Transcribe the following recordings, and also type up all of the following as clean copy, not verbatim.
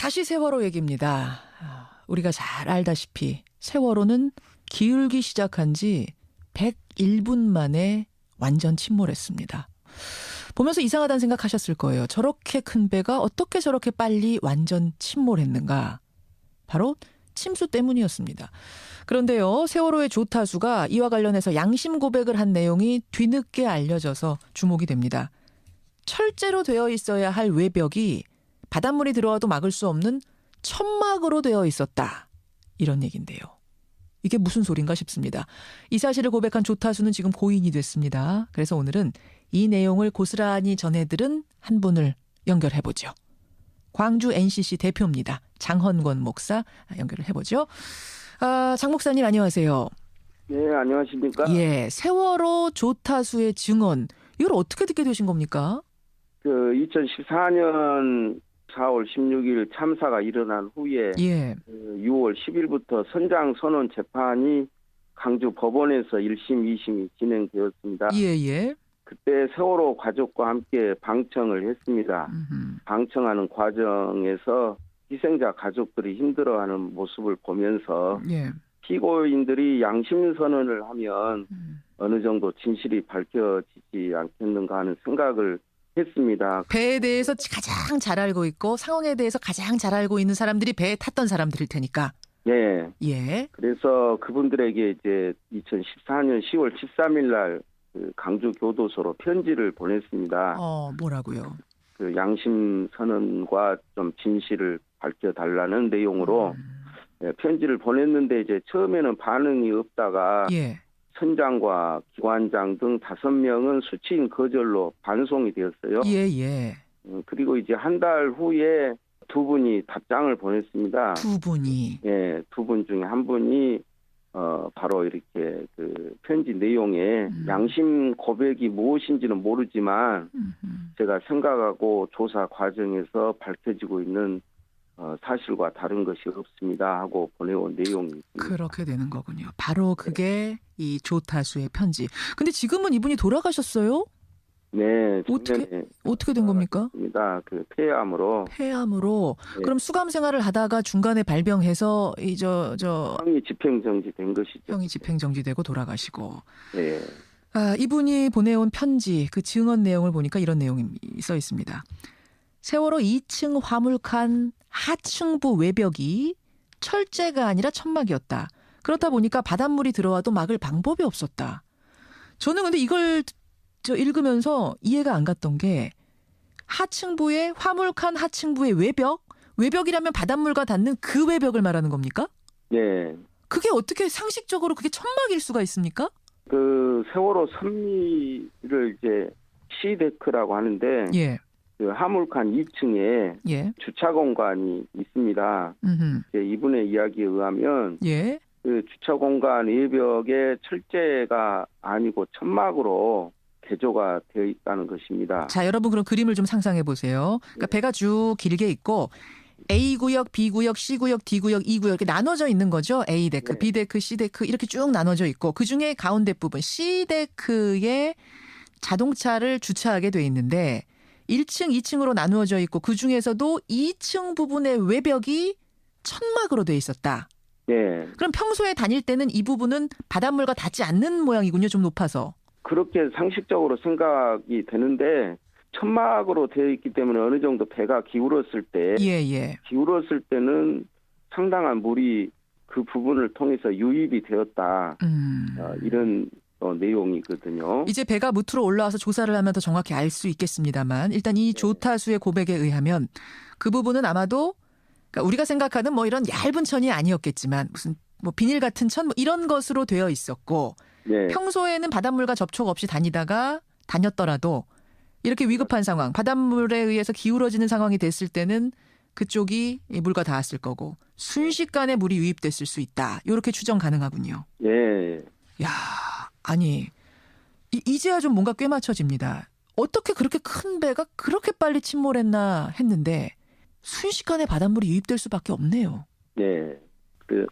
다시 세월호 얘기입니다. 우리가 잘 알다시피 세월호는 기울기 시작한 지 101분 만에 완전 침몰했습니다. 보면서 이상하다는 생각하셨을 거예요. 저렇게 큰 배가 어떻게 저렇게 빨리 완전 침몰했는가? 바로 침수 때문이었습니다. 그런데요, 세월호의 조타수가 이와 관련해서 양심 고백을 한 내용이 뒤늦게 알려져서 주목이 됩니다. 철제로 되어 있어야 할 외벽이 바닷물이 들어와도 막을 수 없는 천막으로 되어 있었다. 이런 얘기인데요. 이게 무슨 소린가 싶습니다. 이 사실을 고백한 조타수는 지금 고인이 됐습니다. 그래서 오늘은 이 내용을 고스란히 전해들은 한 분을 연결해보죠. 광주 NCC 대표입니다. 장헌권 목사 연결을 해보죠. 장 목사님 안녕하세요. 네, 안녕하십니까? 예, 세월호 조타수의 증언 이걸 어떻게 듣게 되신 겁니까? 2014년 4월 16일 참사가 일어난 후에 6월 10일부터 선장 선원 재판이 강주 법원에서 1심, 2심이 진행되었습니다. 예. 그때 세월호 가족과 함께 방청을 했습니다. 방청하는 과정에서 희생자 가족들이 힘들어하는 모습을 보면서 피고인들이 양심 선언을 하면 어느 정도 진실이 밝혀지지 않겠는가 하는 생각을 했습니다. 배에 대해서 가장 잘 알고 있고 상황에 대해서 가장 잘 알고 있는 사람들이 배에 탔던 사람들일 테니까. 예. 그래서 그분들에게 이제 2014년 10월 13일 날 강주 교도소로 편지를 보냈습니다. 뭐라고요? 그 양심 선언과 좀 진실을 밝혀달라는 내용으로 편지를 보냈는데 이제 처음에는 반응이 없다가 선장과 기관장 등 5명은 수치인 거절로 반송이 되었어요. 그리고 이제 한 달 후에 2분이 답장을 보냈습니다. 2분이? 예, 2분 중에 한 분이 바로 이렇게 그 편지 내용에 양심 고백이 무엇인지는 모르지만 제가 생각하고 조사 과정에서 밝혀지고 있는 사실과 다른 것이 없습니다 하고 보내온 내용이 있습니다. 그렇게 되는 거군요. 바로 그게 이 조타수의 편지. 근데 지금은 이분이 돌아가셨어요? 네. 어떻게 된 겁니까? 그 폐암으로. 네. 그럼 수감 생활을 하다가 중간에 발병해서 형이 집행정지된 것이죠. 형이 집행정지되고 돌아가시고. 네. 이분이 보내온 편지 그 증언 내용을 보니까 이런 내용이 써 있습니다. 세월호 2층 화물칸 하층부 외벽이 철제가 아니라 천막이었다. 그렇다 보니까 바닷물이 들어와도 막을 방법이 없었다. 저는 근데 이걸 읽으면서 이해가 안 갔던 게 하층부의 화물칸 하층부의 외벽이라면 바닷물과 닿는 그 외벽을 말하는 겁니까? 네. 그게 어떻게 상식적으로 그게 천막일 수가 있습니까? 그 세월호 선미를 이제 시데크라고 하는데 그 화물칸 2층에 주차 공간이 있습니다. 이분의 이야기에 의하면 그 주차 공간 외벽에 철제가 아니고 천막으로 개조가 되어 있다는 것입니다. 자, 여러분 그럼 그림을 좀 상상해 보세요. 그러니까 배가 쭉 길게 있고 A구역, B구역, C구역, D구역, E구역 이렇게 나눠져 있는 거죠. A데크, B데크, C데크 이렇게 쭉 나눠져 있고 그중에 가운데 부분 C데크에 자동차를 주차하게 돼 있는데 1층, 2층으로 나누어져 있고 그중에서도 2층 부분의 외벽이 천막으로 돼 있었다. 그럼 평소에 다닐 때는 이 부분은 바닷물과 닿지 않는 모양이군요. 좀 높아서. 그렇게 상식적으로 생각이 되는데 천막으로 되어 있기 때문에 어느 정도 배가 기울었을 때 기울었을 때는 상당한 물이 그 부분을 통해서 유입이 되었다. 이런 내용이거든요. 이제 배가 무트로 올라와서 조사를 하면 더 정확히 알 수 있겠습니다만 일단 이 조타수의 고백에 의하면 그 부분은 아마도 그러니까 우리가 생각하는 뭐 이런 얇은 천이 아니었겠지만 무슨 뭐 비닐 같은 천 뭐 이런 것으로 되어 있었고 평소에는 바닷물과 접촉 없이 다녔더라도 이렇게 위급한 상황, 바닷물에 의해서 기울어지는 상황이 됐을 때는 그쪽이 물과 닿았을 거고 순식간에 물이 유입됐을 수 있다. 이렇게 추정 가능하군요. 야, 아니 이제야 좀 뭔가 꽤 맞춰집니다. 어떻게 그렇게 큰 배가 그렇게 빨리 침몰했나 했는데 순식간에 바닷물이 유입될 수밖에 없네요.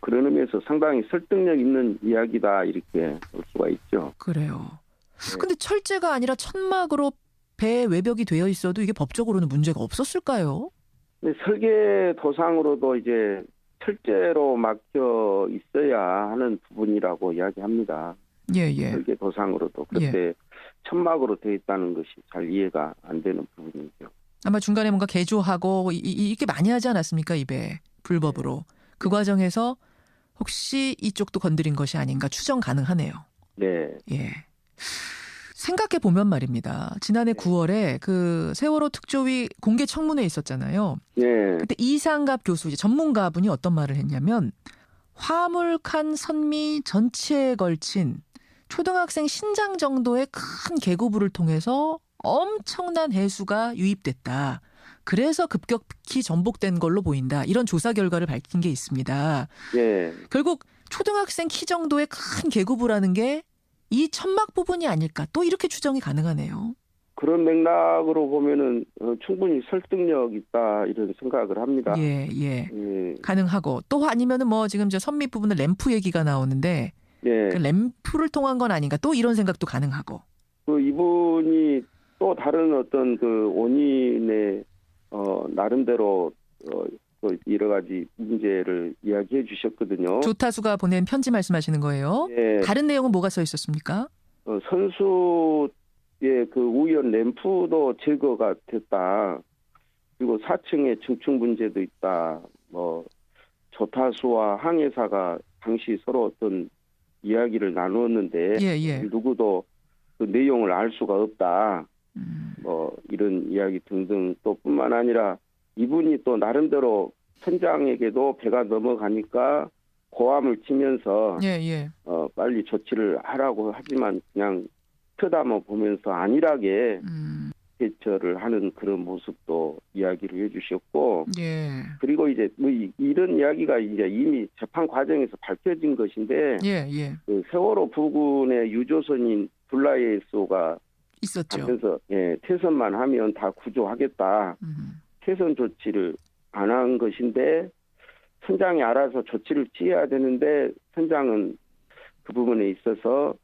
그런 의미에서 상당히 설득력 있는 이야기다 이렇게 볼 수가 있죠. 그래요. 근데 철제가 아니라 천막으로 배 외벽이 되어 있어도 이게 법적으로는 문제가 없었을까요? 근데 설계도상으로도 이제 철제로 막혀 있어야 하는 부분이라고 이야기합니다. 예, 예. 설계도상으로도. 그때 천막으로 되어 있다는 것이 잘 이해가 안 되는 부분이죠. 아마 중간에 뭔가 개조하고 이렇게 많이 하지 않았습니까? 입에 불법으로. 그 과정에서 혹시 이쪽도 건드린 것이 아닌가 추정 가능하네요. 네. 예. 생각해 보면 말입니다. 지난해 9월에 그 세월호 특조위 공개 청문회 있었잖아요. 네. 그때 이상갑 교수, 이제 전문가분이 어떤 말을 했냐면 화물칸 선미 전체에 걸친 초등학생 신장 정도의 큰 계고부를 통해서 엄청난 해수가 유입됐다. 그래서 급격히 전복된 걸로 보인다. 이런 조사 결과를 밝힌 게 있습니다. 네. 결국 초등학생 키 정도의 큰 계고부라는 게 이 천막 부분이 아닐까. 또 이렇게 추정이 가능하네요. 그런 맥락으로 보면은 충분히 설득력 있다 이런 생각을 합니다. 예, 예. 가능하고 또 아니면은 뭐 지금 저 선미 부분은 램프 얘기가 나오는데 예. 그 램프를 통한 건 아닌가. 또 이런 생각도 가능하고. 그 이분이 또 다른 어떤 그 원인의 나름대로 그 여러 가지 문제를 이야기해 주셨거든요. 조타수가 보낸 편지 말씀하시는 거예요? 예. 다른 내용은 뭐가 써 있었습니까? 선수의 그 우연 램프도 제거가 됐다. 그리고 4층에 증축 문제도 있다. 뭐 조타수와 항해사가 당시 서로 어떤 이야기를 나누었는데 예. 누구도 그 내용을 알 수가 없다. 뭐 이런 이야기 등등 또 뿐만 아니라 이분이 또 나름대로 선장에게도 배가 넘어가니까 고함을 치면서 예. 빨리 조치를 하라고 하지만 그냥 쳐다만 보면서 안일하게 대처를 하는 그런 모습도 이야기를 해주셨고 예. 그리고 이제 뭐 이런 이야기가 이제 이미 재판 과정에서 밝혀진 것인데 예. 그 세월호 부근의 유조선인 블라에소가 있었죠. 그래서 퇴선만 하면 다 구조하겠다. 퇴선 조치를 안 한 것인데 선장이 알아서 조치를 취해야 되는데 선장은 그 부분에 있어서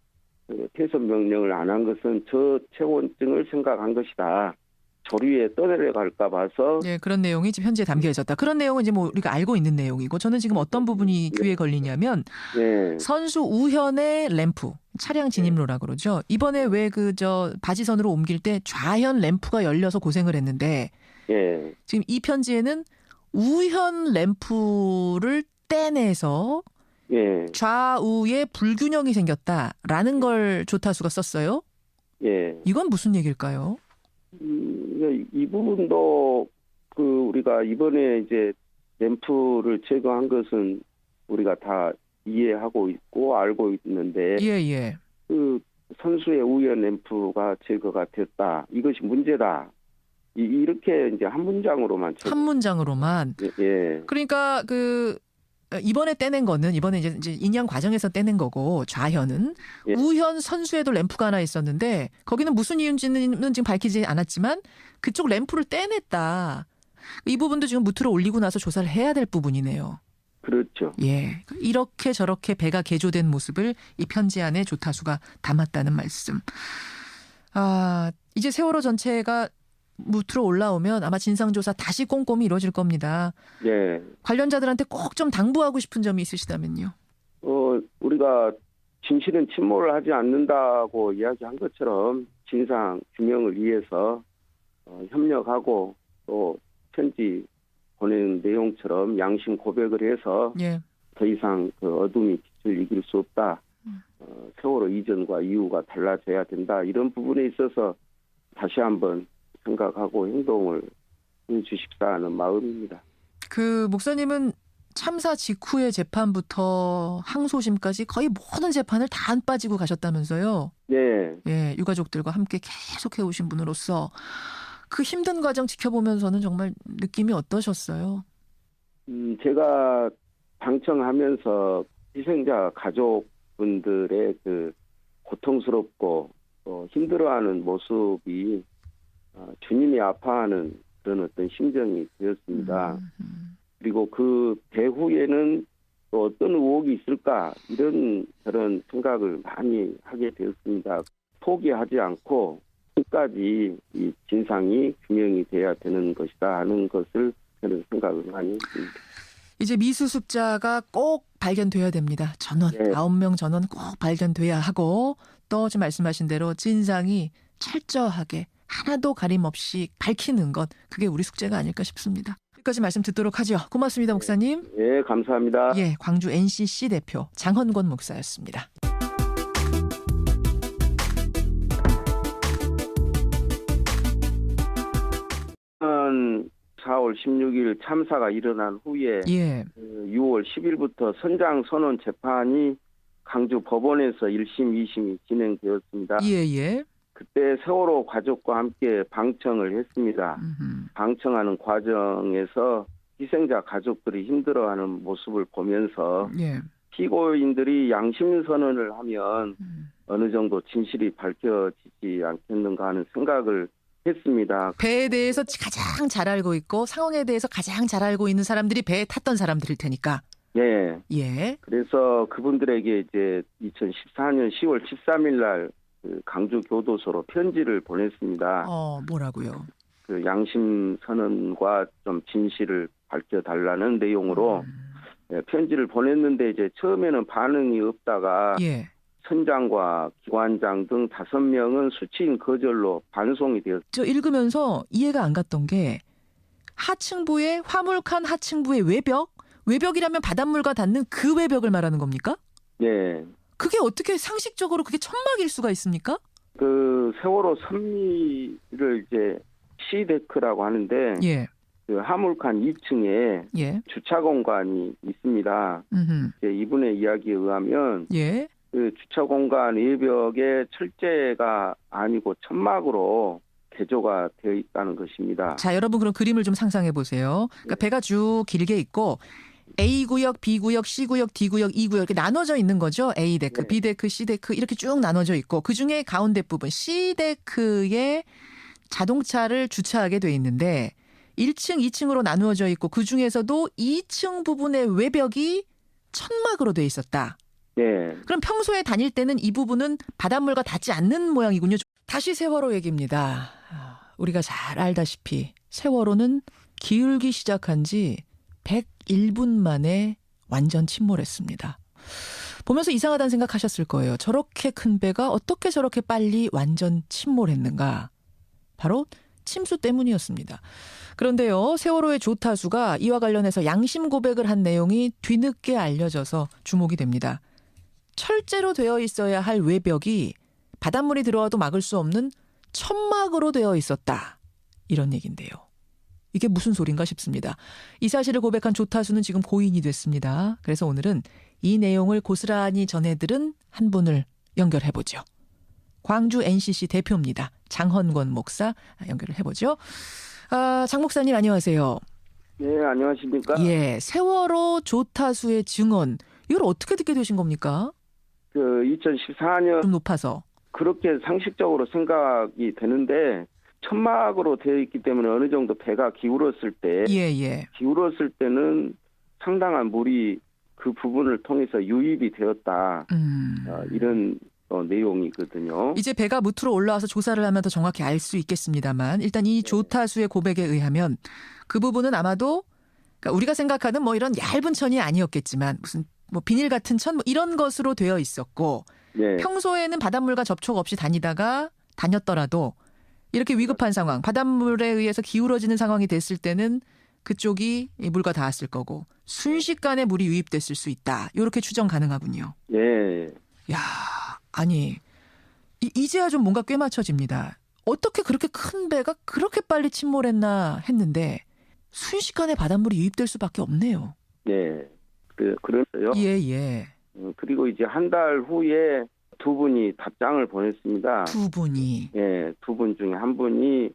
퇴선 명령을 안 한 것은 저체온증을 생각한 것이다. 조류에 떠내려갈까 봐서. 네, 그런 내용이 지금 현지에 담겨 있었다. 그런 내용은 이제 뭐 우리가 알고 있는 내용이고 저는 지금 어떤 부분이 귀에 걸리냐면 선수 우현의 램프, 차량 진입로라 그러죠. 이번에 왜 그 저 바지선으로 옮길 때 좌현 램프가 열려서 고생을 했는데 지금 이 편지에는 우현 램프를 떼내서 좌우에 불균형이 생겼다라는 걸 조타수가 썼어요. 이건 무슨 얘기일까요? 이 부분도 그 우리가 이번에 이제 램프를 제거한 것은 우리가 다 이해하고 있고 알고 있는데 그 선수의 우연 램프가 제거가 됐다. 이것이 문제다. 이렇게 이제 한 문장으로만. 그러니까 그 이번에 떼낸 거는 이번에 이제 인양 과정에서 떼낸 거고 좌현은 우현 선수에도 램프가 하나 있었는데 거기는 무슨 이유인지는 지금 밝히지 않았지만 그쪽 램프를 떼냈다. 이 부분도 지금 무트로 올리고 나서 조사를 해야 될 부분이네요. 그렇죠. 예, 이렇게 저렇게 배가 개조된 모습을 이 편지 안에 조타수가 담았다는 말씀. 이제 세월호 전체가 무트로 올라오면 아마 진상조사 다시 꼼꼼히 이루어질 겁니다. 관련자들한테 꼭 좀 당부하고 싶은 점이 있으시다면요. 우리가 진실은 침몰을 하지 않는다고 이야기한 것처럼 진상 규명을 위해서 협력하고 또 편지 보내는 내용처럼 양심 고백을 해서 더 이상 그 어둠이 빛을 이길 수 없다. 세월호 이전과 이후가 달라져야 된다. 이런 부분에 있어서 다시 한번 생각하고 행동을 해주십사 하는 마음입니다. 그 목사님은 참사 직후의 재판부터 항소심까지 거의 모든 재판을 다 안 빠지고 가셨다면서요? 유가족들과 함께 계속 해오신 분으로서 그 힘든 과정 지켜보면서는 정말 느낌이 어떠셨어요? 제가 방청하면서 희생자 가족분들의 그 고통스럽고 힘들어하는 모습이 주님이 아파하는 그런 어떤 심정이 되었습니다. 그리고 그 배후에는 또 어떤 의혹이 있을까 이런 그런 생각을 많이 하게 되었습니다. 포기하지 않고 끝까지 이 진상이 규명이 돼야 되는 것이다 하는 것을 그런 생각을 많이 했습니다. 이제 미수습자가 꼭 발견돼야 됩니다. 전원, 네. 9명 전원 꼭 발견돼야 하고 또 지금 말씀하신 대로 진상이 철저하게 하나도 가림 없이 밝히는 것, 그게 우리 숙제가 아닐까 싶습니다. 여기까지 말씀 듣도록 하죠. 고맙습니다, 목사님. 예, 감사합니다. 예, 광주 NCC 대표 장헌권 목사였습니다. 4월 16일 참사가 일어난 후에 예. 6월 10일부터 선장선언 재판이 강주 법원에서 1심, 2심이 진행되었습니다. 예. 그때 세월호 가족과 함께 방청을 했습니다. 방청하는 과정에서 희생자 가족들이 힘들어하는 모습을 보면서 예. 피고인들이 양심선언을 하면 어느 정도 진실이 밝혀지지 않겠는가 하는 생각을 했습니다. 배에 대해서 가장 잘 알고 있고 상황에 대해서 가장 잘 알고 있는 사람들이 배에 탔던 사람들일 테니까. 네. 예. 그래서 그분들에게 이제 2014년 10월 13일 날 그 강주 교도소로 편지를 보냈습니다. 뭐라고요? 그 양심 선언과 좀 진실을 밝혀달라는 내용으로 편지를 보냈는데 이제 처음에는 반응이 없다가 예. 선장과 기관장 등 5명은 수치인 거절로 반송이 되었습니다. 저 읽으면서 이해가 안 갔던 게 하층부의 화물칸 하층부의 외벽이라면 바닷물과 닿는 그 외벽을 말하는 겁니까? 네. 그게 어떻게 상식적으로 그게 천막일 수가 있습니까? 그 세월호 선미를 이제 시데크라고 하는데 예. 그 화물칸 2층에 예. 주차 공간이 있습니다. 이제 이분의 이야기에 의하면 예. 그 주차 공간 외벽에 철제가 아니고 천막으로 개조가 되어 있다는 것입니다. 자, 여러분 그럼 그림을 좀 상상해 보세요. 그러니까 배가 쭉 길게 있고 A구역, B구역, C구역, D구역, E구역 이렇게 나눠져 있는 거죠. A데크, 네. B데크, C데크 이렇게 쭉 나눠져 있고 그중에 가운데 부분 C데크에 자동차를 주차하게 돼 있는데 1층, 2층으로 나누어져 있고 그중에서도 2층 부분의 외벽이 천막으로 돼 있었다. 네. 그럼 평소에 다닐 때는 이 부분은 바닷물과 닿지 않는 모양이군요. 다시 세월호 얘기입니다. 우리가 잘 알다시피 세월호는 기울기 시작한 지 101분 만에 완전 침몰했습니다. 보면서 이상하다는 생각하셨을 거예요. 저렇게 큰 배가 어떻게 저렇게 빨리 완전 침몰했는가? 바로 침수 때문이었습니다. 그런데요, 세월호의 조타수가 이와 관련해서 양심 고백을 한 내용이 뒤늦게 알려져서 주목이 됩니다. 철제로 되어 있어야 할 외벽이 바닷물이 들어와도 막을 수 없는 천막으로 되어 있었다. 이런 얘기인데요. 이게 무슨 소린가 싶습니다. 이 사실을 고백한 조타수는 지금 고인이 됐습니다. 그래서 오늘은 이 내용을 고스란히 전해들은 한 분을 연결해보죠. 광주 NCC 대표입니다. 장헌권 목사 연결을 해보죠. 장 목사님 안녕하세요. 네, 안녕하십니까? 예, 세월호 조타수의 증언 이걸 어떻게 듣게 되신 겁니까? 그 2014년 좀 높아서. 그렇게 상식적으로 생각이 되는데 천막으로 되어 있기 때문에 어느 정도 배가 기울었을 때 기울었을 때는 상당한 물이 그 부분을 통해서 유입이 되었다. 이런 내용이거든요. 이제 배가 무트로 올라와서 조사를 하면 더 정확히 알 수 있겠습니다만 일단 이 조타수의 고백에 의하면 그 부분은 아마도 그러니까 우리가 생각하는 뭐 이런 얇은 천이 아니었겠지만 무슨 뭐 비닐 같은 천 뭐 이런 것으로 되어 있었고 네. 평소에는 바닷물과 접촉 없이 다녔더라도 이렇게 위급한 상황, 바닷물에 의해서 기울어지는 상황이 됐을 때는 그쪽이 물과 닿았을 거고 순식간에 물이 유입됐을 수 있다. 이렇게 추정 가능하군요. 네. 야, 아니 이제야 좀 뭔가 꿰맞춰집니다. 어떻게 그렇게 큰 배가 그렇게 빨리 침몰했나 했는데 순식간에 바닷물이 유입될 수밖에 없네요. 네. 그래서요. 예. 그리고 이제 한 달 후에 두 분이 답장을 보냈습니다. 두 분이. 네, 두 분 중에 한 분이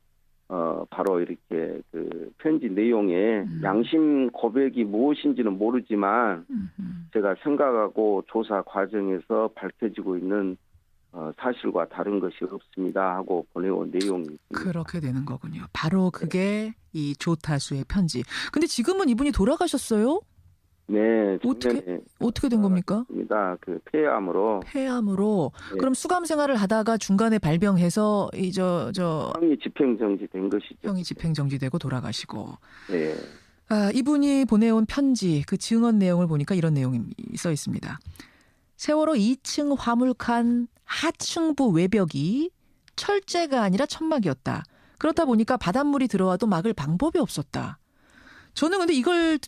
바로 이렇게 그 편지 내용에 양심 고백이 무엇인지는 모르지만 제가 생각하고 조사 과정에서 밝혀지고 있는 사실과 다른 것이 없습니다 하고 보내온 내용이 있습니다. 그렇게 되는 거군요. 바로 그게 이 조타수의 편지. 근데 지금은 이분이 돌아가셨어요? 네. 어떻게 된 겁니까? 그 폐암으로. 네. 그럼 수감 생활을 하다가 중간에 발병해서 형이 집행정지된 것이죠. 형이 집행정지되고 돌아가시고. 네. 이분이 보내온 편지 그 증언 내용을 보니까 이런 내용이 써 있습니다. 세월호 2층 화물칸 하층부 외벽이 철제가 아니라 천막이었다. 그렇다 보니까 바닷물이 들어와도 막을 방법이 없었다. 저는 근데 이걸